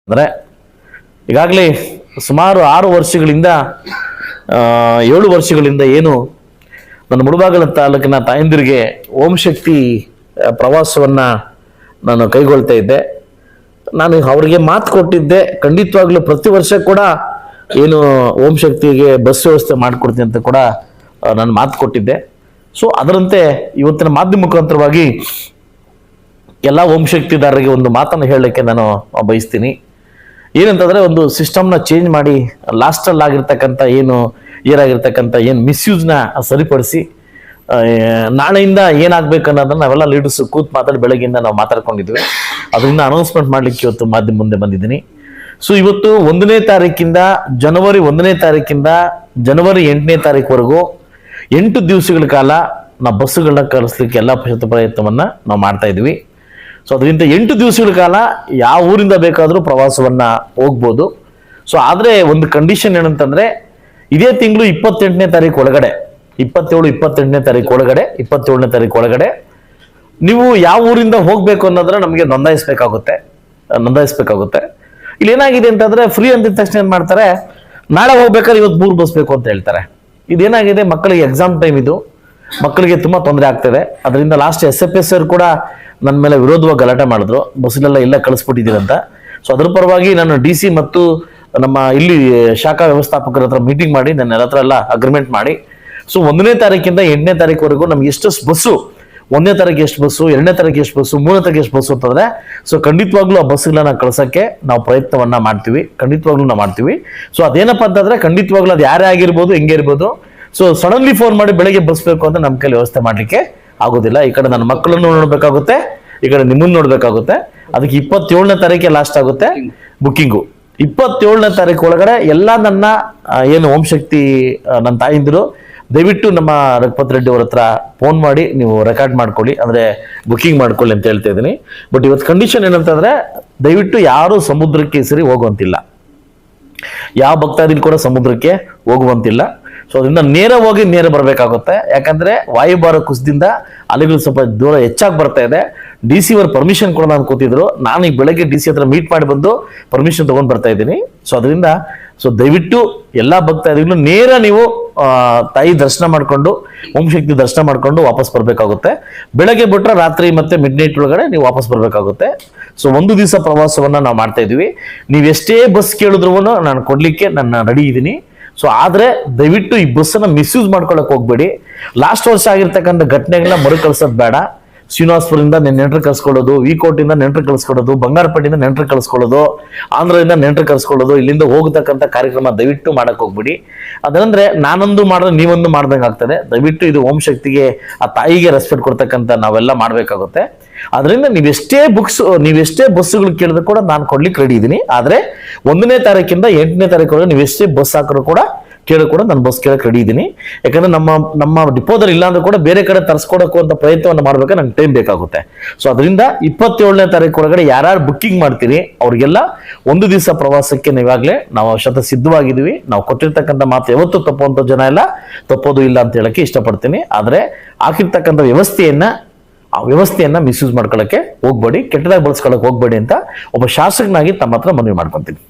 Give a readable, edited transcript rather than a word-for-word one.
ಅಂದರೆ ಈಗಾಗಲೇ ಸುಮಾರು 6 ವರ್ಷಗಳಿಂದ 7 ವರ್ಷಗಳಿಂದ ಏನು ನನ್ನ ಮುಳಬಾಗಿಲು ತಾಲೂಕಿನ ತಾಯಂದಿರಿಗೆ ಓಂ ಶಕ್ತಿ ಪ್ರವಾಸವನ್ನು ನಾನು ಕೈಗೊಳ್ತಾ ಇದ್ದೆ. ನಾನು ಅವರಿಗೆ ಮಾತು ಕೊಟ್ಟಿದ್ದೆ, ಖಂಡಿತವಾಗ್ಲೂ ಪ್ರತಿ ವರ್ಷ ಕೂಡ ಏನು ಓಂ ಶಕ್ತಿಗೆ ಬಸ್ ವ್ಯವಸ್ಥೆ ಮಾಡಿಕೊಡ್ತೀನಿ ಅಂತ ಕೂಡ ನಾನು ಮಾತು ಕೊಟ್ಟಿದ್ದೆ. ಸೊ ಅದರಂತೆ ಇವತ್ತಿನ ಮಾಧ್ಯಮ ಮುಖಾಂತರವಾಗಿ ಎಲ್ಲ ಓಂ ಶಕ್ತಿದಾರರಿಗೆ ಒಂದು ಮಾತನ್ನು ಹೇಳಲಿಕ್ಕೆ ನಾನು ಬಯಸ್ತೀನಿ. ಏನಂತಂದರೆ, ಒಂದು ಸಿಸ್ಟಮ್ನ ಚೇಂಜ್ ಮಾಡಿ ಲಾಸ್ಟಲ್ಲಿ ಆಗಿರ್ತಕ್ಕಂಥ ಏನು ಮಿಸ್ಯೂಸ್ನ ಸರಿಪಡಿಸಿ ನಾಳೆಯಿಂದ ಏನಾಗಬೇಕು ಅನ್ನೋದನ್ನ ನಾವೆಲ್ಲ ಲೀಡರ್ಸ್ ಕೂತ್ ಮಾತಾಡಿ ಬೆಳಗ್ಗೆಯಿಂದ ನಾವು ಮಾತಾಡ್ಕೊಂಡಿದ್ವಿ. ಅದರಿಂದ ಅನೌನ್ಸ್ಮೆಂಟ್ ಮಾಡಲಿಕ್ಕೆ ಇವತ್ತು ಮಾಧ್ಯಮ ಮುಂದೆ ಬಂದಿದ್ದೀನಿ. ಸೊ ಇವತ್ತು 1ನೇ ತಾರೀಕಿಂದ ಜನವರಿ 1ನೇ ತಾರೀಕಿಂದ ಜನವರಿ 8ನೇ ತಾರೀಕುವರೆಗೂ 8 ದಿವಸಗಳ ಕಾಲ ನಾವು ಬಸ್ಸುಗಳನ್ನ ಕಳಿಸ್ಲಿಕ್ಕೆ ಎಲ್ಲ ಪ್ರಯತ್ನವನ್ನು ನಾವು ಮಾಡ್ತಾ ಇದ್ವಿ. ಸೊ ಅದರಿಂದ 8 ದಿವಸಗಳ ಕಾಲ ಯಾವ ಊರಿಂದ ಬೇಕಾದರೂ ಪ್ರವಾಸವನ್ನು ಹೋಗ್ಬೋದು. ಸೊ ಆದರೆ ಒಂದು ಕಂಡೀಷನ್ ಏನಂತಂದರೆ, ಇದೇ ತಿಂಗಳು 28ನೇ ತಾರೀಕು ಒಳಗಡೆ 27ನೇ ತಾರೀಕು ಒಳಗಡೆ ನೀವು ಯಾವ ಊರಿಂದ ಹೋಗಬೇಕು ಅನ್ನೋದನ್ನ ನಮಗೆ ನೋಂದಾಯಿಸ್ಬೇಕಾಗುತ್ತೆ. ಇಲ್ಲಿ ಏನಾಗಿದೆ ಅಂತಂದರೆ, ಫ್ರೀ ಅಂದಿದ ತಕ್ಷಣ ಏನು ಮಾಡ್ತಾರೆ, ನಾಳೆ ಹೋಗ್ಬೇಕಾದ್ರೆ ಇವತ್ತು 3 ಬಸ್ ಬೇಕು ಅಂತ ಹೇಳ್ತಾರೆ. ಇದೇನಾಗಿದೆ, ಮಕ್ಕಳಿಗೆ ಎಕ್ಸಾಮ್ ಟೈಮ್ ಇದು, ಮಕ್ಕಳಿಗೆ ತುಂಬ ತೊಂದರೆ ಆಗ್ತದೆ. ಅದರಿಂದ ಲಾಸ್ಟ್ SFS ಅವರು ಕೂಡ ನನ್ನ ಮೇಲೆ ವಿರೋಧವಾಗಿ ಗಲಾಟೆ ಮಾಡಿದ್ರು, ಬಸ್ಸಲ್ಲೆಲ್ಲ ಎಲ್ಲ ಕಳಿಸ್ಬಿಟ್ಟಿದ್ದೀರಂತ. ಸೊ ಅದ್ರ ಪರವಾಗಿ ನಾನು DC ಮತ್ತು ನಮ್ಮ ಇಲ್ಲಿ ಶಾಖಾ ವ್ಯವಸ್ಥಾಪಕರ ಹತ್ರ ಮೀಟಿಂಗ್ ಮಾಡಿ ನನ್ನ ಹತ್ರ ಎಲ್ಲ ಅಗ್ರಿಮೆಂಟ್ ಮಾಡಿ, ಸೊ 1ನೇ ತಾರೀಕಿಂದ 8ನೇ ತಾರೀಕುವರೆಗೂ ನಮ್ಗೆ ಎಷ್ಟು ಬಸ್ಸು, 1ನೇ ತಾರೀಕು ಎಷ್ಟು ಬಸ್ಸು, 2ನೇ ತಾರೀಕು ಎಷ್ಟು ಬಸ್ಸು, 3ನೇ ತಾರೀಕು ಎಷ್ಟು ಬಸ್ಸು ಅಂತಂದ್ರೆ, ಸೊ ಖಂಡಿತವಾಗ್ಲೂ ಆ ಬಸ್ಗಳನ್ನ ಕಳ್ಸೋಕ್ಕೆ ನಾವು ಪ್ರಯತ್ನವನ್ನ ಮಾಡ್ತೀವಿ. ಸೊ ಅದೇನಪ್ಪ ಅಂತಂದ್ರೆ, ಖಂಡಿತವಾಗ್ಲೂ ಅದು ಯಾರೇ ಆಗಿರ್ಬೋದು, ಹೆಂಗೆ ಇರ್ಬೋದು. ಸೊ ಸಡನ್ಲಿ ಫೋನ್ ಮಾಡಿ ಬೆಳಗ್ಗೆ ಬಸ್ ಬೇಕು ಅಂತ ನಮ್ಮ ಕೈಲಿ ವ್ಯವಸ್ಥೆ ಮಾಡ್ಲಿಕ್ಕೆ ಆಗೋದಿಲ್ಲ. ಈ ಕಡೆ ನನ್ನ ಮಕ್ಕಳನ್ನು ನೋಡ್ಬೇಕಾಗುತ್ತೆ, ಈ ಕಡೆ ನಿಮ್ಮನ್ನು ನೋಡ್ಬೇಕಾಗುತ್ತೆ. ಅದಕ್ಕೆ 27ನೇ ತಾರೀಕೆ ಲಾಸ್ಟ್ ಆಗುತ್ತೆ ಬುಕ್ಕಿಂಗು. 27ನೇ ತಾರೀಕು ಒಳಗಡೆ ಎಲ್ಲ ನನ್ನ ಏನು ಓಂ ಶಕ್ತಿ ನನ್ನ ತಾಯಿಂದಿರು ದಯವಿಟ್ಟು ನಮ್ಮ ರಘುಪತ್ ರೆಡ್ಡಿ ಅವ್ರ ಹತ್ರ ಫೋನ್ ಮಾಡಿ ನೀವು ರೆಕಾರ್ಡ್ ಮಾಡ್ಕೊಳ್ಳಿ, ಅಂದರೆ ಬುಕ್ಕಿಂಗ್ ಮಾಡ್ಕೊಳ್ಳಿ ಅಂತ ಹೇಳ್ತಾ ಇದ್ದೀನಿ. ಬಟ್ ಇವತ್ತು ಕಂಡೀಷನ್ ಏನಂತಂದರೆ, ದಯವಿಟ್ಟು ಯಾರೂ ಸಮುದ್ರಕ್ಕೆ ಸರಿ ಹೋಗುವಂತಿಲ್ಲ, ಯಾವ ಭಕ್ತಾದಿಗಳು ಕೂಡ ಸಮುದ್ರಕ್ಕೆ ಹೋಗುವಂತಿಲ್ಲ. ಸೊ ಅದರಿಂದ ನೇರ ಬರಬೇಕಾಗುತ್ತೆ. ಯಾಕಂದರೆ ವಾಯುಭಾರ ಕುಸಿದಿಂದ ಅಲೆಗಳು ಸ್ವಲ್ಪ ದೂರ ಹೆಚ್ಚಾಗಿ ಬರ್ತಾ ಇದೆ. DC ಅವ್ರ ಪರ್ಮಿಷನ್ ಕೂಡ ನಾನು ಕೂತಿದ್ರು. ನಾನು ಈಗ ಬೆಳಗ್ಗೆ DC ಹತ್ರ ಮೀಟ್ ಮಾಡಿ ಬಂದು ಪರ್ಮಿಷನ್ ತೊಗೊಂಡು ಬರ್ತಾ ಇದ್ದೀನಿ. ಸೊ ಅದರಿಂದ ದಯವಿಟ್ಟು ಎಲ್ಲ ಭಕ್ತಾದಿಗಳು ನೇರ ನೀವು ತಾಯಿ ದರ್ಶನ ಮಾಡಿಕೊಂಡು, ಓಂ ಶಕ್ತಿ ದರ್ಶನ ಮಾಡಿಕೊಂಡು ವಾಪಸ್ ಬರಬೇಕಾಗುತ್ತೆ. ಬೆಳಗ್ಗೆ ಬಿಟ್ಟರೆ ರಾತ್ರಿ ಮತ್ತೆ ಮಿಡ್ನೈಟ್ ಒಳಗಡೆ ನೀವು ವಾಪಸ್ ಬರಬೇಕಾಗುತ್ತೆ. ಸೊ 1 ದಿವಸ ಪ್ರವಾಸವನ್ನು ನಾವು ಮಾಡ್ತಾ ಇದ್ದೀವಿ. ನೀವು ಎಷ್ಟೇ ಬಸ್ ಕೇಳಿದ್ರು ನಾನು ಕೊಡಲಿಕ್ಕೆ ನಾನು ರೆಡಿ ಇದ್ದೀನಿ. ಸೊ ಆದರೆ ದಯವಿಟ್ಟು ಈ ಬಸ್ಸನ್ನು ಮಿಸ್ಯೂಸ್ ಮಾಡ್ಕೊಳಕ್ಕೆ ಹೋಗ್ಬೇಡಿ. ಲಾಸ್ಟ್ ವರ್ಷ ಆಗಿರ್ತಕ್ಕಂಥ ಘಟನೆಗಳನ್ನ ಮರುಕಳಿಸೋದು ಬೇಡ. ಶ್ರೀನಿವಾಸಪುರದಿಂದ ನೆಂಟರು ಕಳ್ಸ್ಕೊಳ್ಳೋದು, ವಿಕೋಟಿಂದ ನೆಂಟರು ಕಳ್ಸ್ಕೊಳ್ಳೋದು, ಬಂಗಾರಪೇಟೆಯಿಂದ ನೆಂಟರು ಕಳ್ಸ್ಕೊಳ್ಳೋದು, ಆಂಧ್ರದಿಂದ ನೆಂಟರು ಕಳ್ಸ್ಕೊಳ್ಳೋದು, ಇಲ್ಲಿಂದ ಹೋಗತಕ್ಕಂಥ ಕಾರ್ಯಕ್ರಮ ದಯವಿಟ್ಟು ಮಾಡಕ್ಕೆ ಹೋಗ್ಬಿಡಿ. ಅದಂದ್ರೆ ನಾನೊಂದು ಮಾಡಿದ್ರೆ ನೀವೊಂದು ಮಾಡ್ದಂಗೆ ಆಗ್ತದೆ. ದಯವಿಟ್ಟು ಇದು ಓಂ ಶಕ್ತಿಗೆ, ಆ ತಾಯಿಗೆ ರೆಸ್ಪೆಕ್ಟ್ ಕೊಡ್ತಕ್ಕಂಥ ನಾವೆಲ್ಲ ಮಾಡಬೇಕಾಗುತ್ತೆ. ಅದರಿಂದ ನೀವೆಷ್ಟೇ ಬಸ್ಸುಗಳು ಕೇಳಿದ್ರು ಕೂಡ ನಾನು ಕೊಡ್ಲಿಕ್ಕೆ ರೆಡಿ ಇದ್ದೀನಿ. ಆದರೆ 1ನೇ ತಾರೀಕಿಂದ 8ನೇ ತಾರೀಕು ನೀವೆಷ್ಟೇ ಬಸ್ ಹಾಕಿದ್ರು ಕೂಡ ನಾನು ಬಸ್ ಕೇಳಕ್ಕೆ ರೆಡಿ ಇದ್ದೀನಿ. ಯಾಕಂದ್ರೆ ನಮ್ಮ ಡಿಪೋದಲ್ಲಿ ಇಲ್ಲ ಅಂದ್ರೆ ಕೂಡ ಬೇರೆ ಕಡೆ ತರಿಸ್ಕೊಡಕ್ಕೂ ಅಂತ ಪ್ರಯತ್ನವನ್ನು ಮಾಡ್ಬೇಕಾದ್ರೆ ನಂಗೆ ಟೈಮ್ ಬೇಕಾಗುತ್ತೆ. ಸೊ ಅದರಿಂದ 27ನೇ ತಾರೀಕು ಒಳಗಡೆ ಯಾರ್ಯಾರು ಬುಕ್ಕಿಂಗ್ ಮಾಡ್ತೀರಿ ಅವ್ರಿಗೆಲ್ಲ 1 ದಿವಸ ಪ್ರವಾಸಕ್ಕೆ ನೀವಾಗಲೇ ನಾವು ಸಿದ್ಧವಾಗಿದ್ದೀವಿ. ನಾವು ಕೊಟ್ಟಿರ್ತಕ್ಕಂಥ ಮಾತು ಯಾವತ್ತೂ ತಪ್ಪುವಂಥ ಜನ ಎಲ್ಲ ತಪ್ಪೋದು ಇಲ್ಲ ಅಂತ ಹೇಳಕ್ಕೆ ಇಷ್ಟಪಡ್ತೀನಿ. ಆದರೆ ಹಾಕಿರ್ತಕ್ಕಂಥ ವ್ಯವಸ್ಥೆಯನ್ನ ಮಿಸ್ಯೂಸ್ ಮಾಡ್ಕೊಳ್ಳೋಕ್ಕೆ ಹೋಗ್ಬೇಡಿ, ಕೆಟ್ಟದಾಗಿ ಬಳಸ್ಕೊಳ್ಳೋಕೆ ಹೋಗ್ಬೇಡಿ ಅಂತ ಒಬ್ಬ ಶಾಸಕನಾಗಿ ತಮ್ಮ ಹತ್ರ ಮನವಿ ಮಾಡ್ಕೊತೀನಿ.